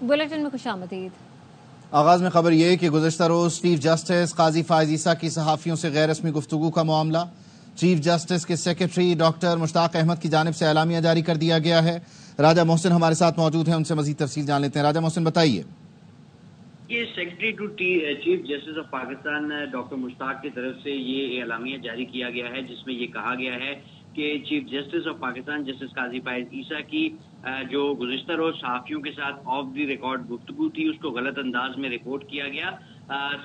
Bulletin में खुशामदीद। आगाज में खबर यह कि गुज़श्ता रोज चीफ जस्टिस काजी फायज ईसा की सहाफ़ियों से गैर रस्मी गुफ्तगू का मामला। चीफ जस्टिस के सेक्रेटरी डॉक्टर मुश्ताक अहमद की जानिब से एलामिया जारी कर दिया गया है। राजा मोहसिन हमारे साथ मौजूद हैं, उनसे मजीद तफसील जान लेते हैं। राजा मोहसिन, बताइए। ये secretary to chief justice of Pakistan doctor Mushtaq की तरफ से ये एलामिया जारी किया गया है, जिसमें ये कहा गया है कि chief justice of Pakistan justice Qazi Faez Isa की जो गुज़िश्ता रोज सहाफ़ियों के साथ ऑफ द रिकॉर्ड गुफ्तगू थी, उसको गलत अंदाज में रिपोर्ट किया गया।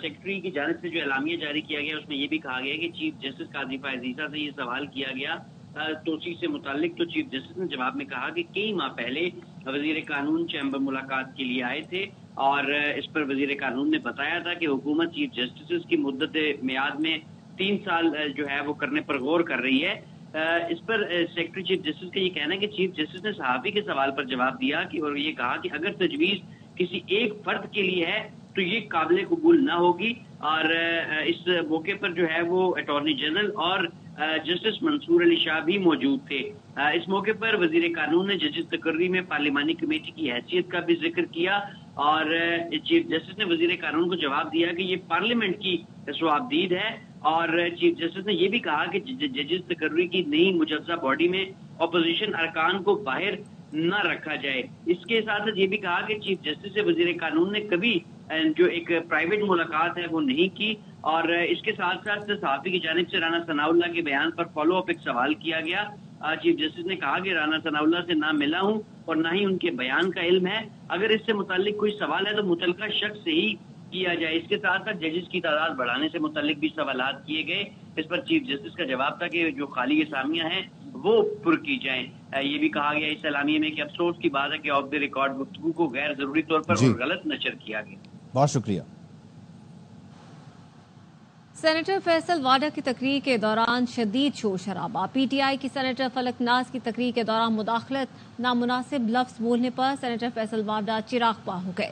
सेक्रेटरी की जानिब से जो एलामिया जारी किया गया उसमें यह भी कहा गया कि चीफ जस्टिस काजी फायज ईसा से ये सवाल किया गया तोसी से मुतालिक, तो चीफ जस्टिस ने जवाब में कहा कि कई माह पहले वजीर कानून चैम्बर मुलाकात के लिए आए थे और इस पर वजीर कानून ने बताया था कि हुकूमत चीफ जस्टिस की मुद्दत मियाद में 3 साल जो है वो करने पर गौर कर रही है। इस पर सेक्रेटरी चीफ जस्टिस का ये कहना है कि चीफ जस्टिस ने सहाफ़ी के सवाल पर जवाब दिया कि और ये कहा कि अगर तजवीज़ किसी एक फर्द के लिए है तो ये काबिल कबूल ना होगी। और इस मौके पर जो है वो अटॉर्नी जनरल और जस्टिस मंसूर अली शाह भी मौजूद थे। इस मौके पर वजीर कानून ने जजिस तकर्री में पार्लिमानी कमेटी की हैसियत का भी जिक्र किया और चीफ जस्टिस ने वजीर कानून को जवाब दिया कि ये पार्लियामेंट की सवाबदीद है। और चीफ जस्टिस ने यह भी कहा कि जजिस तकर्री की नई मुजस्सा बॉडी में अपोजिशन अरकान को बाहर न रखा जाए। इसके साथ ये भी कहा कि चीफ जस्टिस से वजीर कानून ने कभी जो एक प्राइवेट मुलाकात है वो नहीं की। और इसके साथ साथ सहाफ़ी की जानिब से राना सनाउल्लाह के बयान पर फॉलो अप एक सवाल किया गया। चीफ जस्टिस ने कहा कि राना सनाउल्लाह से ना मिला हूं और ना ही उनके बयान का इल्म है, अगर इससे मुताल्लिक कोई सवाल है तो मुतल्लिका शख्स से ही किया जाए। इसके साथ साथ जजेस की तादाद बढ़ाने से मुताल्लिक भी सवालात किए गए। इस पर चीफ जस्टिस का जवाब था कि जो खाली असामियां हैं वो पुर की जाएं। ये भी कहा गया इस एलामिये में कि अफसोस की बात है कि ऑफ द रिकॉर्ड गुफ्तगू को गैर जरूरी तौर पर और गलत नशर किया गया। बहुत शुक्रिया। सेनेटर फैसल वाडा की तकरीर के दौरान शदीद शोर शराबा। पीटीआई की सेनेटर फलक नाज की तकरीर के दौरान मुदाखलत, नामुनासिब लफ्ज बोलने पर सेनेटर फैसल वाडा चिराग पा हो गए।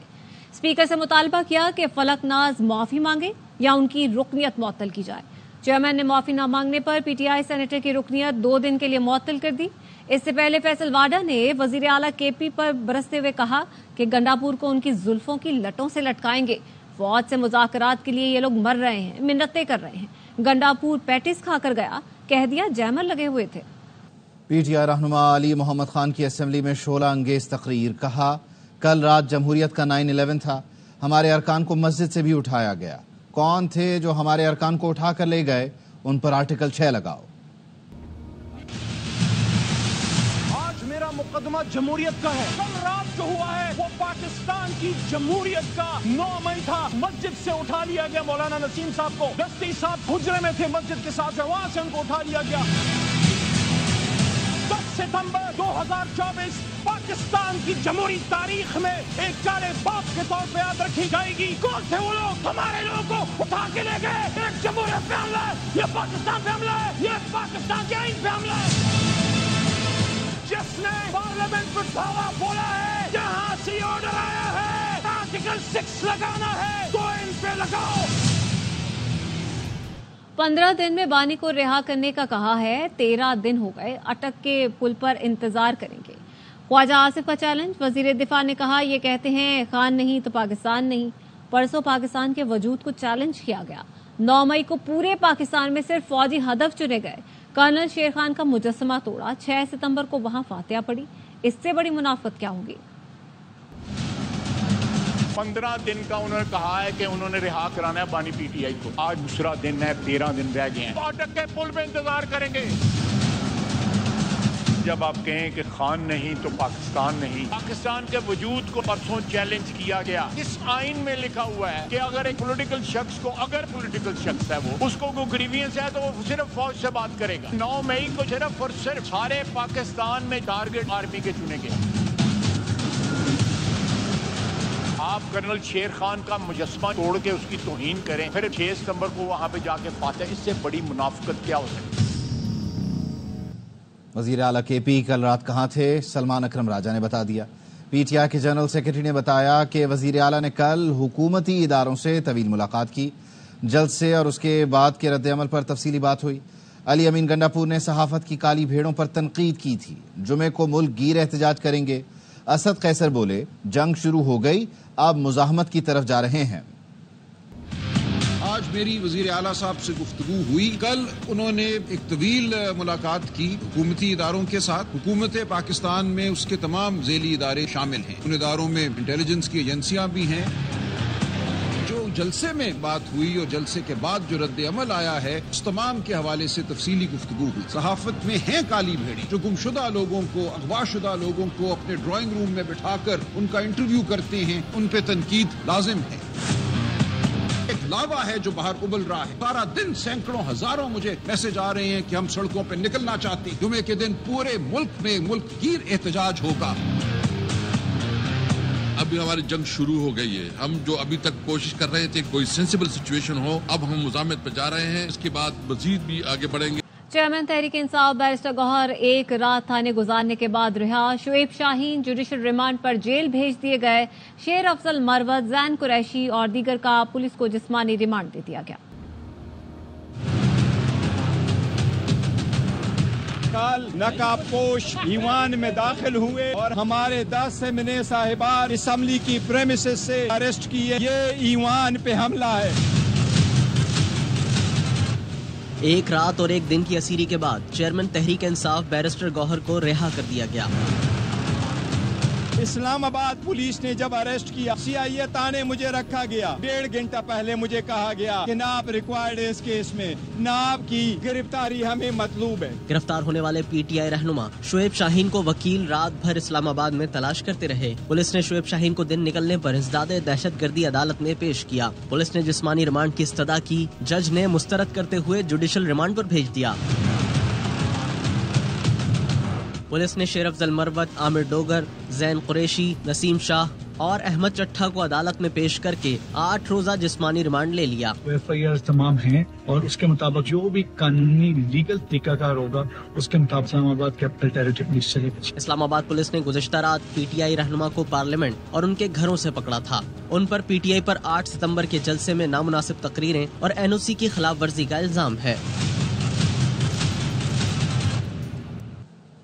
स्पीकर से मुतालबा किया कि फलक नाज माफी मांगे या उनकी रुकनियत मुअत्तल की जाए। चेयरमैन ने माफी न मांगने पर पीटीआई सेनेटर की रुकनियत 2 दिन के लिए मुअत्तल कर दी। इससे पहले फैसल वाडा ने वजीर आला केपी पर बरसते हुए कहा कि गंडापुर को उनकी जुल्फों की लटों से लटकाएंगे। फौज से मुज़ाकरात के लिए ये लोग मर रहे हैं, मिन्नतें कर रहे हैं। गंडापुर पैटिस खाकर गया, कह दिया जैमर लगे हुए थे। पीटीआई रहनुमा अली मोहम्मद खान की असेंबली में शोला अंगेज तकरीर। कहा, कल रात जमहूरियत का 9/11 था, हमारे अरकान को मस्जिद से भी उठाया गया। कौन थे जो हमारे अरकान को उठा कर ले गए, उन पर आर्टिकल 6 लगाओ। आज मेरा मुकदमा जमहूरियत का है। कल रात जो हुआ है वो पाकिस्तान की जमहूरियत का 9 मई था। मस्जिद से उठा लिया गया मौलाना नसीम साहब को। दस्ती साहब हुजरे में थे मस्जिद के साथ, वहां से उनको उठा लिया गया। 10 सितंबर 2024 पाकिस्तान की जमहूरी तारीख में एक काले बाप के तौर पे याद रखी जाएगी। कौन थे वो लोग हमारे लोगों को उठा के ले गए? एक जमहूरियत पे हमला है, ये पाकिस्तान पे हमला है, ये पाकिस्तान के आइन पे हमला है। जिसने पार्लियामेंट में दावा बोला है, यहाँ से ऑर्डर आया है, आर्टिकल 6 लगाना है तो इन पे लगाओ। 15 दिन में बानी को रिहा करने का कहा है। 13 दिन हो गए, अटक के पुल पर इंतजार करेंगे। ख्वाजा आसिफ का चैलेंज। वजीर दिफा ने कहा, ये कहते हैं खान नहीं तो पाकिस्तान नहीं। परसों पाकिस्तान के वजूद को चैलेंज किया गया। 9 मई को पूरे पाकिस्तान में सिर्फ फौजी हदफ चुने गए। कर्नल शेर खान का मुजस्समा तोड़ा। 6 सितंबर को वहां फातिहा पड़ी। इससे बड़ी मुनाफत क्या होगी? 15 दिन का उन्होंने कहा है कि उन्होंने रिहा कराना है बानी पीटीआई को। आज दूसरा दिन है, 13 दिन रह गए हैं। अटक के पुल पे इंतजार करेंगे। जब आप कहें कि खान नहीं तो पाकिस्तान नहीं, पाकिस्तान के वजूद को परसों चैलेंज किया गया। इस आइन में लिखा हुआ है कि अगर एक पॉलिटिकल शख्स को, अगर पॉलिटिकल शख्स है वो, उसको कोई ग्रीवियंस है तो वो सिर्फ फौज से बात करेगा। 9 मई को सिर्फ और सिर्फ सारे पाकिस्तान में टारगेट आर्मी के चुने गए। आप कर्नल शेर खान का मुजस्समा तोड़ के उसकी तौहीन करें, फिर 6 सितंबर को वहां पे जाके फातिहा, इससे बड़ी मुनाफिकत क्या हो सकती है? वजीर आला केपी कल रात कहाँ थे, सलमान अकरम राजा ने बता दिया। पीटीआई के जनरल सेक्रेटरी ने बताया कि वजीर आला ने कल हुकूमती इदारों से तवील मुलाकात की। जलसे और उसके बाद के रद्द-ए-अमल पर तफसीली बात हुई। अली अमीन गंडापुर ने सहाफत की काली भेड़ों पर तनकीद की थी। जुमे को मुल्क गीर एहतजाज करेंगे। असद कैसर बोले, जंग शुरू हो गई, अब मुजाहमत की तरफ जा रहे हैं। आज मेरी वजीर आला साहब से गुफ्तगू हुई। कल उन्होंने एक तवील मुलाकात की हुकूमती इदारों के साथ। हुकूमत पाकिस्तान में उसके तमाम ज़ेली इदारे शामिल हैं। उन इदारों में इंटेलिजेंस की एजेंसियां भी हैं। जो जलसे में बात हुई और जलसे के बाद जो रद्द अमल आया है, उस तमाम के हवाले से तफसीली गुफ्तगू हुई। सहाफत में हैं काली भेड़ी जो गुमशुदा लोगों को, अगवाशुदा लोगों को अपने ड्राइंग रूम में बिठाकर उनका इंटरव्यू करते हैं, उन पे तनकीद लाजिम है। एक लावा है जो बाहर उबल रहा है। सारा दिन सैकड़ों हजारों मुझे मैसेज आ रहे हैं कि हम सड़कों पे निकलना चाहते हैं। जुमे के दिन पूरे मुल्क में मुल्कगीर एहतजाज होगा। अभी हमारी जंग शुरू हो गई है। हम जो अभी तक कोशिश कर रहे थे कोई सेंसिबल सिचुएशन हो, अब हम मुजामत पे जा रहे हैं। इसके बाद मजीद भी आगे बढ़ेंगे। चेयरमैन तहरीक इंसाफ बैरिस्टर गौहर एक रात थाने गुजारने के बाद रिहा। शुएब शाहीन जुडिशल रिमांड पर जेल भेज दिए गए। शेर अफजल मरवत, जैन कुरैशी और दीगर का पुलिस को जिस्मानी रिमांड दे दिया गया। कल नकाबपोश ईवान में दाखिल हुए और हमारे 10 सेमिने साहिबान असम्बली की प्रेमिसेस से अरेस्ट किए। ये ईवान पे हमला है। एक रात और एक दिन की असीरी के बाद चेयरमैन तहरीक इंसाफ बैरिस्टर गौहर को रिहा कर दिया गया। इस्लामाबाद पुलिस ने जब अरेस्ट किया, सीआईए थाने मुझे रखा गया। 1.5 घंटा पहले मुझे कहा गया कि नाब रिक्वायर्ड है इस केस में, नाब की गिरफ्तारी हमें मतलूब है। गिरफ्तार होने वाले पीटीआई रहनुमा शुएब शाहीन को वकील रात भर इस्लामाबाद में तलाश करते रहे। पुलिस ने शुएब शाहीन को दिन निकलने पर इंसदादे दहशतगर्दी अदालत में पेश किया। पुलिस ने जिस्मानी रिमांड की इस्तदा की। जज ने मुस्तरद करते हुए जुडिशल रिमांड पर भेज दिया। पुलिस ने शेर अफजल मरवत, आमिर डोगर, जैन कुरैशी, नसीम शाह और अहमद चट्ठा को अदालत में पेश करके 8 रोजा जिस्मानी रिमांड ले लिया। एफआईआर तमाम हैं और उसके मुताबिक जो भी कानूनी लीगल तरीकाकार होगा उसके मुताबिक इस्लामाबाद कैपिटल टेरिटरी पुलिस चलेगी। इस्लामाबाद पुलिस ने गुज़श्ता रात पीटीआई रहनुमा को पार्लियामेंट और उनके घरों से पकड़ा था। उन पर पीटीआई पर 8 सितंबर के जलसे में नामुनासिब तकरीरें और एनओसी की खिलाफ वर्जी का इल्जाम है।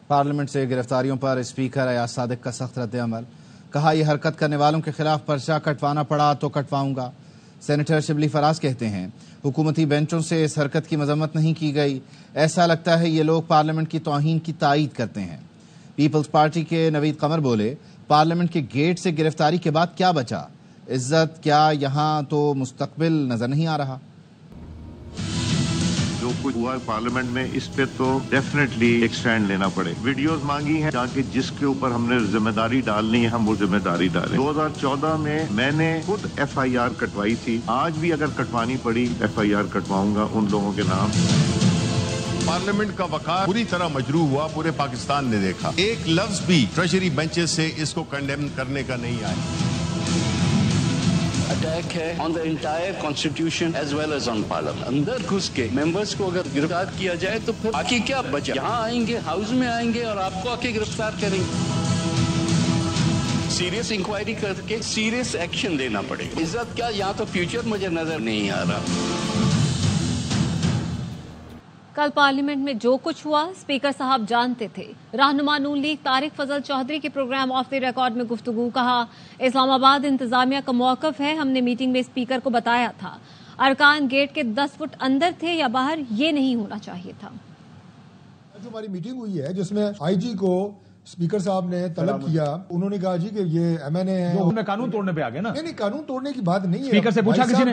पार्लियामेंट से गिरफ्तारियों पर स्पीकर अयाज सादिक का सख्त रद्द-ए-अमल। कहा, यह हरकत करने वालों के खिलाफ पर्चा कटवाना पड़ा तो कटवाऊंगा। सेनेटर शिबली फराज कहते हैं, हुकूमती बेंचों से इस हरकत की मजम्मत नहीं की गई। ऐसा लगता है ये लोग पार्लियामेंट की तौहीन की तायीद करते हैं। पीपल्स पार्टी के नवीद कमर बोले, पार्लियामेंट के गेट से गिरफ्तारी के बाद क्या बचा? इज्जत क्या यहाँ तो मुस्तकबिल नजर नहीं आ रहा। जो कुछ हुआ पार्लियामेंट में, इस पे तो डेफिनेटली एक स्टैंड लेना पड़े। वीडियोस मांगी हैं जाके जिसके ऊपर हमने जिम्मेदारी डालनी है हम वो जिम्मेदारी डालें। 2014 में मैंने खुद एफआईआर कटवाई थी। आज भी अगर कटवानी पड़ी एफआईआर कटवाऊंगा उन लोगों के नाम। पार्लियामेंट का वक़ार पूरी तरह मजरू हुआ, पूरे पाकिस्तान ने देखा। एक लफ्ज भी ट्रेजरी बेंचेस से इसको कंडेम करने का नहीं आया। अटैक है on the entire constitution as well as on parliament. अंदर घुस के मेंबर्स को अगर गिरफ्तार किया जाए तो फिर आगे क्या बचा? यहाँ आएंगे, हाउस में आएंगे और आपको आके गिरफ्तार करेंगे। सीरियस इंक्वायरी करके सीरियस एक्शन लेना पड़ेगा। इज्जत क्या, यहाँ तो फ्यूचर मुझे नजर नहीं आ रहा। कल पार्लियामेंट में जो कुछ हुआ स्पीकर साहब जानते थे। रहनुमा नून लीग तारिक फजल चौधरी के प्रोग्राम ऑफ द रिकॉर्ड में गुफ्तगू। कहा, इस्लामाबाद इंतजामिया का मौकफ है। हमने मीटिंग में स्पीकर को बताया था अरकान गेट के 10 फुट अंदर थे या बाहर, ये नहीं होना चाहिए था। जो हमारी मीटिंग हुई है जिसमें आईजी को स्पीकर साहब ने तलब किया, उन्होंने कहा जी कि ये एमएनए है। उन्होंने कानून तोड़ने पे आ गए ना? नहीं, कानून तोड़ने की बात नहीं है। स्पीकर से पूछा किसी ने?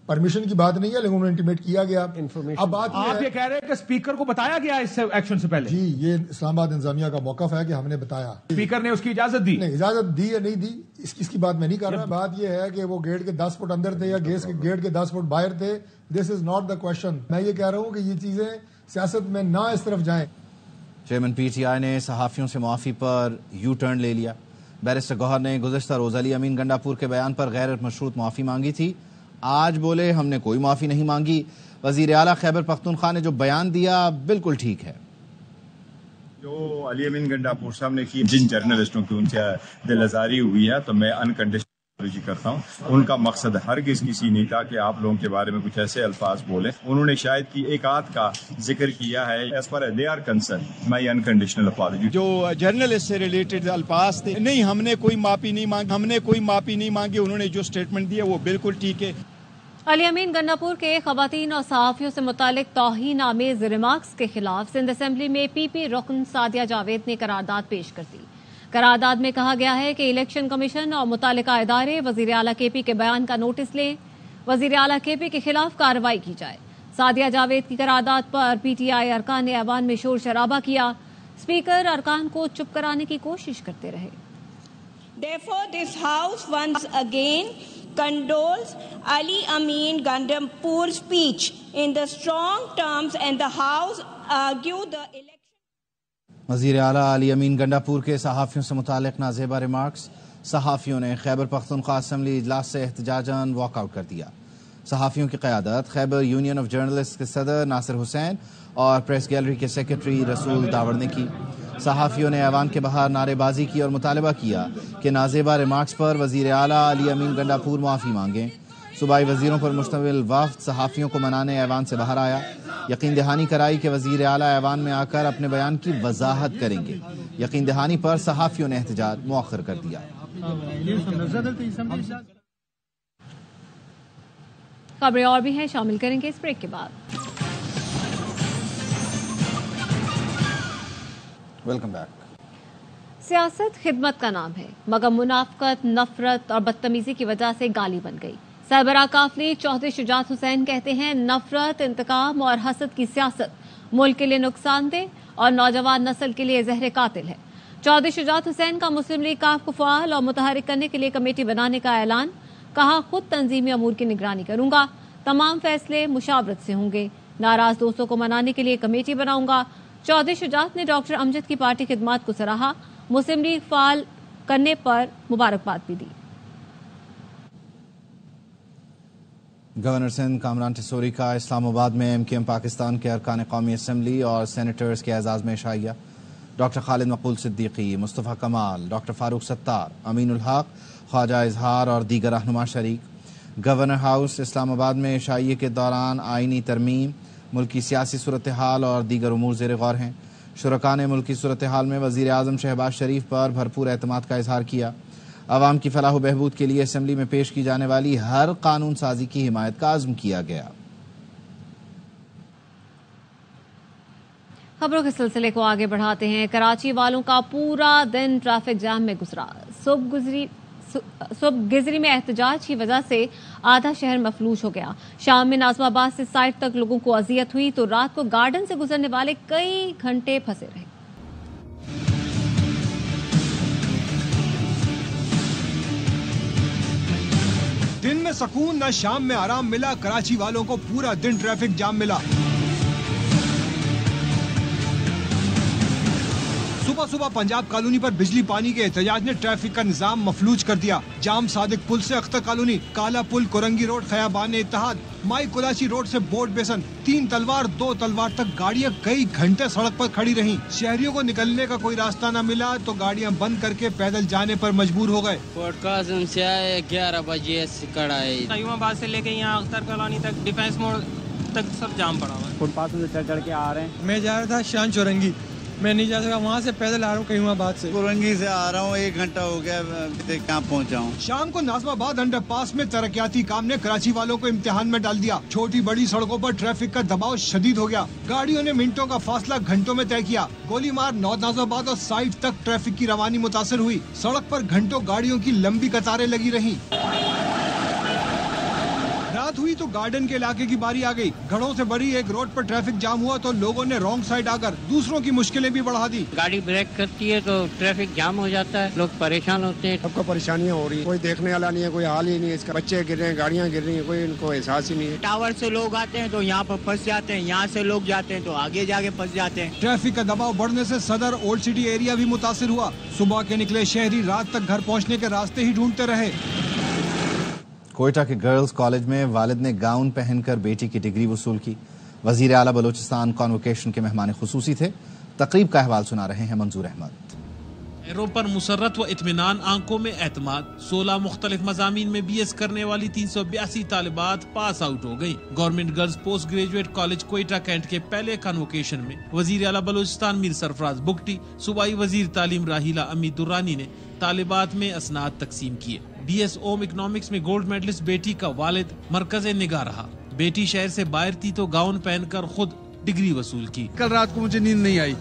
परमिशन की बात नहीं है, लेकिन उन्हें इंटीमेट किया गया। अब बात आप ये कह रहे हैं कि स्पीकर को बताया गया इस एक्शन से पहले? जी, ये इस्लामाबाद इंतजामिया का मौकफ है कि हमने बताया। स्पीकर ने उसकी इजाजत दी? नहीं, इजाजत दी या नहीं दी इसकी बात मैं नहीं कर रहा। बात यह है कि वो गेट के 10 फुट अंदर थे या गेट के 10 फुट बाहर थे। This is not the question. मैं ये कह रहा हूँ कि ये चीजें सियासत में ना इस तरफ जाएं। चेयरमैन पीटीआई ने सहाफियों से मुआफी पर यू टर्न ले लिया। बैरिस्टर गौहर ने गुज़श्ता रोज़ अली अमीन गंडापुर के बयान पर गैर मशरूत मुआफी मांगी थी। आज बोले, हमने कोई मुआफी नहीं मांगी। वज़ीर आला खैबर पख्तूनख्वा ने जो बयान दिया बिल्कुल ठीक है। जो अली अमीन गंडापुर साहब ने की, जिन जर्नलिस्टों की उनसे दिल आज़ारी हुई है, तो मैं अनकंडीशनल करता हूँ। उनका मकसद हरगिज किसी नहीं था कि आप लोगों के बारे में कुछ ऐसे अल्फाज बोले। उन्होंने शायद कि एक आध का जिक्र किया है। As far as they are concern, my unconditional apology. जो जर्नलिस्ट से रिलेटेड अल्फाज थे, नहीं हमने कोई माफी नहीं मांगी, उन्होंने जो स्टेटमेंट दिया वो बिल्कुल ठीक है। अली अमीन गंडापुर के खवातीन और सहाफियों से मुतालिक तौहीन आमेज रिमार्क्स के खिलाफ सिंध असेंबली में पीपी रुकन सादिया जावेद ने करारदाद पेश कर दी। करारदाद में कहा गया है कि इलेक्शन कमीशन और मुतालिका इदारे वजीर आला केपी के बयान का नोटिस लें, वजीर आला केपी के खिलाफ कार्रवाई की जाए। सादिया जावेद की करारदाद पर पीटीआई अरकान ने ऐवान में शोर शराबा किया। स्पीकर अरकान को चुप कराने की कोशिश करते रहे। Therefore, this House once again condoles Ali Amin Gandapur's speech in the strong terms, and the House argued the election. वज़ीर आला अली अमीन गंडापुर के सहाफ़ियों से मुतालिक नाज़ेबा रिमार्क्स। सहाफ़ियों ने खैबर पख्तूनख्वा असम्बली इजलास से एहतजाजन वॉकआउट कर दिया। सहाफ़ियों की क़यादत खैबर यूनियन ऑफ जर्नलिस्ट के सदर नासिर हुसैन और प्रेस गैलरी के सेक्रेटरी रसूल दावड़ ने की। सहाफ़ियों ने ऐवान के बाहर नारेबाजी की और मुतालबा किया कि नाज़ेबा रिमार्क्स पर वज़ीर आला अली अमीन गंडापुर माफ़ी मांगें। सूबाई वज़ीरों पर मुश्तमिल वफ़द सहाफ़ियों को मनाने ऐवान से बाहर आया। यकीन दहानी कराई कि वज़ीर आला ऐवान में आकर अपने बयान की वजाहत करेंगे। यकीन दहानी पर सहाफ़ियों ने एहतजाज मुअख्खर कर दिया। खबरें और भी हैं, शामिल करेंगे इस ब्रेक के बाद। Welcome back. सियासत खिदमत का नाम है, मगर मुनाफकत, नफरत और बदतमीजी की वजह से गाली बन गई। सरबराह काफली चौधरी शुजात हुसैन कहते हैं, नफरत, इंतकाम और हसद की सियासत मुल्क के लिए नुकसानदेह और नौजवान नस्ल के लिए जहर कातिल है। चौधरी शुजात हुसैन का मुस्लिम लीग काफ को फाल और मुतहरिक करने के लिए कमेटी बनाने का ऐलान। कहा, खुद तंजीमी अमूर की निगरानी करूंगा, तमाम फैसले मुशावरत से होंगे, नाराज दोस्तों को मनाने के लिए कमेटी बनाऊंगा। चौधरी शुजात ने डॉक्टर अमजद की पार्टी खिदमत को सराहा, मुस्लिम लीग फाल करने पर मुबारकबाद भी दी। गवर्नर सिंध कामरान टिसोरी का इस्लामाबाद में एमकेएम पाकिस्तान के अरकान कौमी असम्बली और सेनेटर्स के एजाज में शाइया। डॉक्टर खालिद मकबूल सिद्दीकी, मुस्तफ़ा कमाल, डॉक्टर फारूक सत्तार, अमीनुल हक, ख्वाजा इजहार और दीगर रहनुमा शरीक। गवर्नर हाउस इस्लामाबाद में शाइये के दौरान आइनी तरमीम, मुल्की सियासी सूरत हाल और दीगर उमूर ज़ेर गौर हैं। शुरका ने मुल्की सूरत हाल में वज़ीर आज़म शहबाज शरीफ पर भरपूर एतमाद का इजहार किया। अवाम की फलाह बहबूद के लिए असम्बली में पेश की जाने वाली हर कानून साजी की हिमायत का आज़म किया गया। खबरों के सिलसिले को आगे बढ़ाते हैं। कराची वालों का पूरा दिन ट्रैफिक जाम में गुजरा। सुबह गिजरी में एहतजाज की वजह से आधा शहर मफलूज हो गया। शाम में नाज़माबाद से साइड तक लोगों को अजियत हुई तो रात को गार्डन से गुजरने वाले कई घंटे फंसे रहे। दिन में सुकून न शाम में आराम मिला। कराची वालों को पूरा दिन ट्रैफिक जाम मिला। सुबह सुबह पंजाब कॉलोनी पर बिजली पानी के एहतजाज ने ट्रैफिक का निजाम मफलूज कर दिया। जाम सादिक पुल से अख्तर कॉलोनी, काला पुल, कोरंगी रोड, खयाबान इत्तेहाद, माई कुलाची रोड से बोर्ड बेसन, 3 तलवार 2 तलवार तक गाड़ियां कई घंटे सड़क पर खड़ी रहीं। शहरियों को निकलने का कोई रास्ता न मिला तो गाड़ियां बंद करके पैदल जाने पर मजबूर हो गए। कासिम से आए 11 बजे कड़ाईबाद से लेके यहाँ अख्तर कॉलोनी तक, डिफेंस मोड़ तक सब जाम पड़ा हुआ है। फुटपाथ से चढ़ के आ रहे हैं। मैं जा रहा था शान चौरंगी, मैं नहीं जा सका, वहाँ से पैदल आ रहा हूँ कयूमाबाद से। कोरंगी से आ रहा हूँ, 1 घंटा हो गया, कहाँ पहुँचा हूँ। शाम को नाज़माबाद अंडरपास में तरक्याती काम ने कराची वालों को इम्तिहान में डाल दिया। छोटी बड़ी सड़कों पर ट्रैफिक का दबाव शदीद हो गया। गाड़ियों ने मिनटों का फासला घंटों में तय किया। गोलीमार, नॉर्थ नाज़माबाद और साइड तक ट्रैफिक की रवानी मुतासर हुई। सड़क पर घंटों गाड़ियों की लंबी कतारें लगी रही। रात हुई तो गार्डन के इलाके की बारी आ गई। घरों से बड़ी एक रोड पर ट्रैफिक जाम हुआ तो लोगों ने रॉन्ग साइड आकर दूसरों की मुश्किलें भी बढ़ा दी। गाड़ी ब्रेक करती है तो ट्रैफिक जाम हो जाता है, लोग परेशान होते हैं। सबको परेशानियां हो रही है, कोई देखने वाला नहीं है, कोई हाल ही नहीं है इसका। बच्चे गिर रहे हैं, गाड़ियां गिर रही हैं, कोई इनको एहसास ही नहीं है। टावर से लोग आते हैं तो यहाँ पर फंस जाते हैं, यहाँ से लोग जाते हैं तो आगे जाके फंस जाते हैं। ट्रैफिक का दबाव बढ़ने से सदर ओल्ड सिटी एरिया भी मुतासिर हुआ। सुबह के निकले शहरी रात तक घर पहुँचने के रास्ते ही ढूंढते रहे। कोयटा के गर्ल्स कॉलेज में वालिद ने गाउन पहनकर बेटी की डिग्री वसूल की। वजीर आला बलोचिस्तान कॉन्वोकेशन के मेहमान खुसूसी थे। तकरीब का अहवाल सुना रहे हैं मंजूर अहमद। पैरों पर मुसर्रत व इत्मीनान, आंखों में एतमाद। 16 मुख्तलिफ मज़ामीन में BS करने वाली 382 तालिबात पास आउट हो गयी। Government girls post graduate college Quetta cantt के पहले कन्वोकेशन में वजीर आला बलूचिस्तान मीर सरफराज बुगटी, सूबाई वजीर तालीम राहिला अमीद दुर्रानी ने तालिबात में असनाद तकसीम किए। BS ओम इकोनॉमिक्स में गोल्ड मेडलिस्ट बेटी का वालिद मरकज निगाह रहा। बेटी शहर से बाहर थी तो गाउन पहनकर खुद डिग्री वसूल की। कल रात को मुझे नींद नहीं आई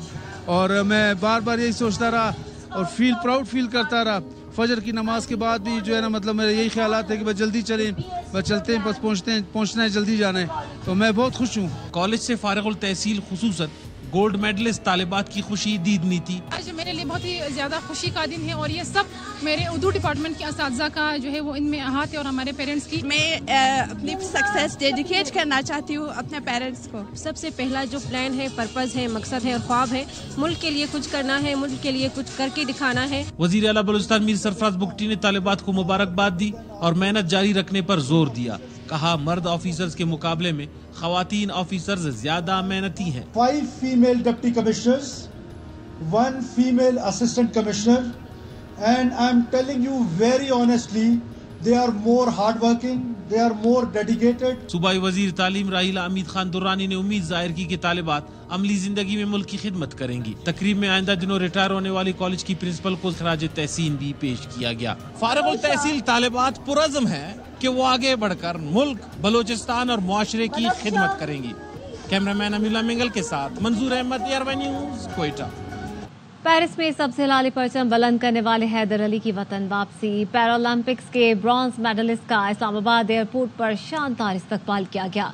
और मैं बार बार यही सोचता रहा और प्राउड फील करता रहा। फजर की नमाज के बाद भी जो है ना, मतलब मेरे यही ख्यालात है कि बस जल्दी चलें, बस चलते हैं, बस पहुंचना है, जल्दी जाना है। तो मैं बहुत खुश हूँ। कॉलेज से फारिगुल तहसील खुसूसन गोल्ड मेडलिस्ट तालिबात की खुशी दीदनी थी। आज मेरे लिए बहुत ही ज्यादा खुशी का दिन है और ये सब मेरे उर्दू डिपार्टमेंट के असातिज़ा का जो है वो इनमें हाथ है और हमारे पेरेंट्स की। मैं अपनी सक्सेस डेडिकेट करना चाहती हूँ अपने पेरेंट्स को। सबसे पहला जो प्लान है, पर्पस है, मकसद है और ख्वाब है, मुल्क के लिए कुछ करना है, मुल्क के लिए कुछ करके दिखाना है। वजीर आला बलूचिस्तान मीर सरफराज बुगटी ने तालिबात को मुबारकबाद दी और मेहनत जारी रखने पर जोर दिया। कहा मर्द ऑफिसर्स के मुकाबले में खवातीन ऑफिसर्स ज्यादा मेहनती हैं। 5 female deputy commissioners, 1 female assistant commissioner, and I'm telling you very honestly, they are more hardworking, they are more dedicated. सूबाई वजीर तालीम राहिला अमीद खान दुर्रानी ने उम्मीद जाहिर की कि तालिबात अमली जिंदगी में मुल्क की खिदमत करेंगी। तकरीब में आइंदा दिनों रिटायर होने वाली कॉलेज की प्रिंसिपल को खराज तहसीन भी पेश किया गया। फारिगुल तहसील तालिबात पुरज़्म है कि वो आगे बढ़कर मुल्क, बलोचिस्तान और मुआशरे की खिदमत करेंगी। कैमरामैन अमीला मिंगल के साथ Manzoor Ahmed, ARY news, Quetta. Paris में सबसे लाली परचम बुलंद करने वाले हैदर अली की वतन वापसी। पैरालंपिक्स के ब्रॉन्ज मेडलिस्ट का इस्लामाबाद एयरपोर्ट पर शानदार इस्तकबाल किया गया।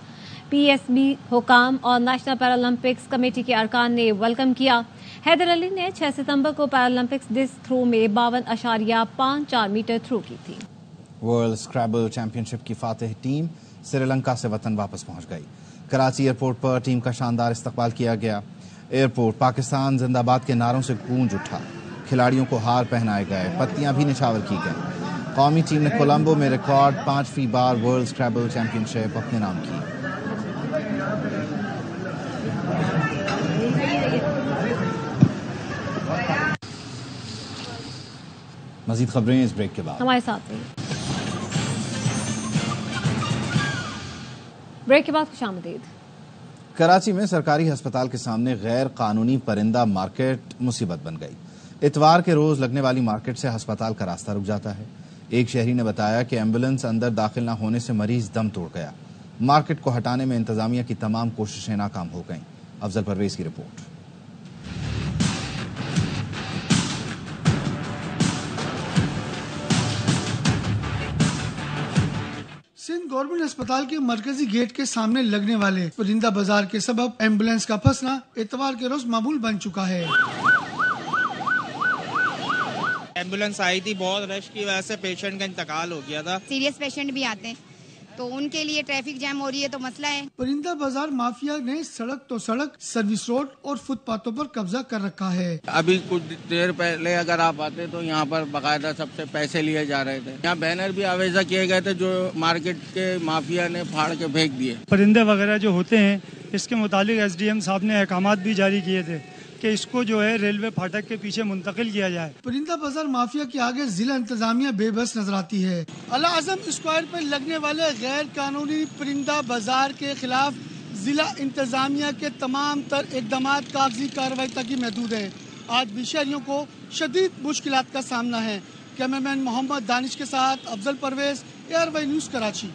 PSB हुकाम और नेशनल पैरालंपिक्स कमेटी के अरकान ने वेलकम किया। हैदर अली ने 6 सितंबर को पैरालंपिक्स डिस्क थ्रो में 52.54 मीटर थ्रो की थी। वर्ल्ड स्क्रैबल चैंपियनशिप की फातिह टीम श्रीलंका से वतन वापस पहुंच गई। कराची एयरपोर्ट पर टीम का शानदार इस्तकबाल किया गया। एयरपोर्ट पाकिस्तान जिंदाबाद के नारों से गूंज उठा। खिलाड़ियों को हार पहनाए गए, पत्तियां भी निछावर की गई। कौमी टीम ने कोलंबो में रिकॉर्ड 5वीं बार वर्ल्ड स्क्रैबल चैंपियनशिप अपने नाम की। मजीद खबरें इस ब्रेक के बाद हमारे साथ रहिए। ब्रेक के बाद खुशामदीद। कराची में सरकारी अस्पताल के सामने गैर कानूनी परिंदा मार्केट मुसीबत बन गई। इतवार के रोज लगने वाली मार्केट से अस्पताल का रास्ता रुक जाता है। एक शहरी ने बताया कि एम्बुलेंस अंदर दाखिल न होने से मरीज दम तोड़ गया। मार्केट को हटाने में इंतजामिया की तमाम कोशिशें नाकाम हो गईं। अफजल परवेज की रिपोर्ट। सिंध गवर्नमेंट अस्पताल के मरकजी गेट के सामने लगने वाले परिंदा बाजार के सबब एम्बुलेंस का फंसना इतवार के रोज मामूल बन चुका है। एम्बुलेंस आई थी, बहुत रश की वजह से पेशेंट का इंतकाल हो गया था। सीरियस पेशेंट भी आते हैं तो उनके लिए ट्रैफिक जैम हो रही है तो मसला है। परिंदा बाजार माफिया ने सड़क तो सड़क, सर्विस रोड और फुटपाथों पर कब्जा कर रखा है। अभी कुछ देर पहले अगर आप आते तो यहाँ पर बकायदा सबसे पैसे लिए जा रहे थे। यहाँ बैनर भी आवेजा किए गए थे जो मार्केट के माफिया ने फाड़ के फेंक दिए। परिंदे वगैरह जो होते हैं इसके मुतालिक SDM साहब ने अहकामात भी जारी किए थे कि इसको जो है रेलवे फाटक के पीछे मुंतकिल किया जाए। परिंदा बाजार माफिया के आगे जिला इंतजामिया बेबस नजर आती है। अला आजम स्क्वायर पर लगने वाले गैर कानूनी परिंदा बाजार के खिलाफ जिला इंतजामिया के तमाम तर इकदाम कागजी कार्रवाई तक ही महदूद है। आज भी शहरियों को शदीद मुश्किलात का सामना है। कैमरामैन मोहम्मद दानिश के साथ अफजल परवेज, ARY न्यूज़ कराची।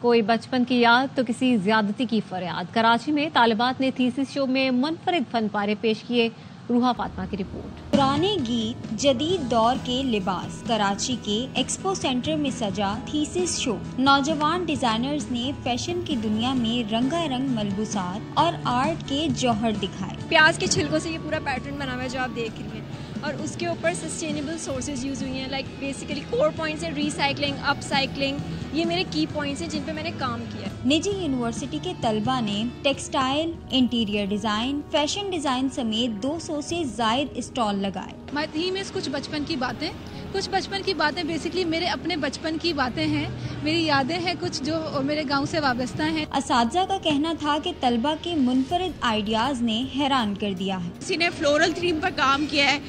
कोई बचपन की याद तो किसी ज्यादती की फरियाद। कराची में तालिबात ने थीसिस शो में मुनफरिद फन पारे पेश किए। रूहा फातिमा की रिपोर्ट। पुराने गीत, जदीद दौर के लिबास। कराची के एक्सपो सेंटर में सजा थीसिस शो। नौजवान डिजाइनर्स ने फैशन की दुनिया में रंगारंग मलबूसात और आर्ट के जौहर दिखाए। प्याज के छिलकों से ये पूरा पैटर्न बना हुआ है जो आप देख रही हैं और उसके ऊपर सस्टेनेबल सोर्सेज यूज हुई हैं। लाइक बेसिकली कोर पॉइंट्स है रीसाइकलिंग, अपसाइकलिंग। ये मेरे की पॉइंट्स हैं जिन पे मैंने काम किया। निजी यूनिवर्सिटी के तलबा ने textile, interior design, fashion design समेत 200 से जायद स्टॉल लगाए। माय थीम इज कुछ बचपन की बातें। कुछ बचपन की बातें बेसिकली मेरे अपने बचपन की बातें हैं, मेरी यादें हैं कुछ जो मेरे गांव से वाबस्ता हैं। असातिज़ा का कहना था कि तलबा के मुनफरिद आइडियाज़ ने हैरान कर दिया है। किसी ने फ्लोरल थीम पर काम किया है,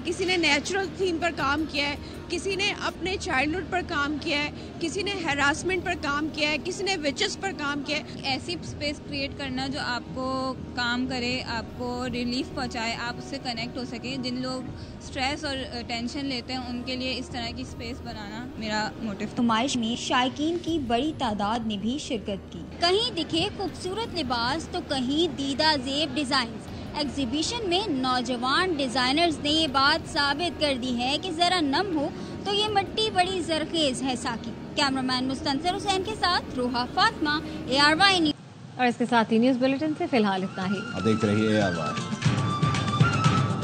किसी ने नेचुरल थीम पर काम किया है, किसी ने अपने चाइल्डहुड पर काम किया है, किसी ने हैरासमेंट पर काम किया है, किसी ने विचेस पर काम किया है। ऐसी स्पेस क्रिएट करना जो आपको काम करे, आपको रिलीफ पहुंचाए, आप उससे कनेक्ट हो सके। जिन लोग स्ट्रेस और टेंशन लेते हैं उनके लिए इस तरह की स्पेस बनाना मेरा मोटिव। नुमाइश में शायकीन की बड़ी तादाद ने भी शिरकत की। कहीं दिखे खूबसूरत लिबास तो कहीं दीदा ज़ेब डिजाइन। एग्जीबिशन में नौजवान डिजाइनर्स ने ये बात साबित कर दी है कि जरा नम हो तो ये मिट्टी बड़ी जरखेज है। साकी कैमरामैन मुस्तंसर हुसैन के साथ रोहा फातिमा, ARY न्यूज़। और इसके साथ ही न्यूज़ बुलेटिन से फिलहाल इतना ही। अब देखते रहिए ARY।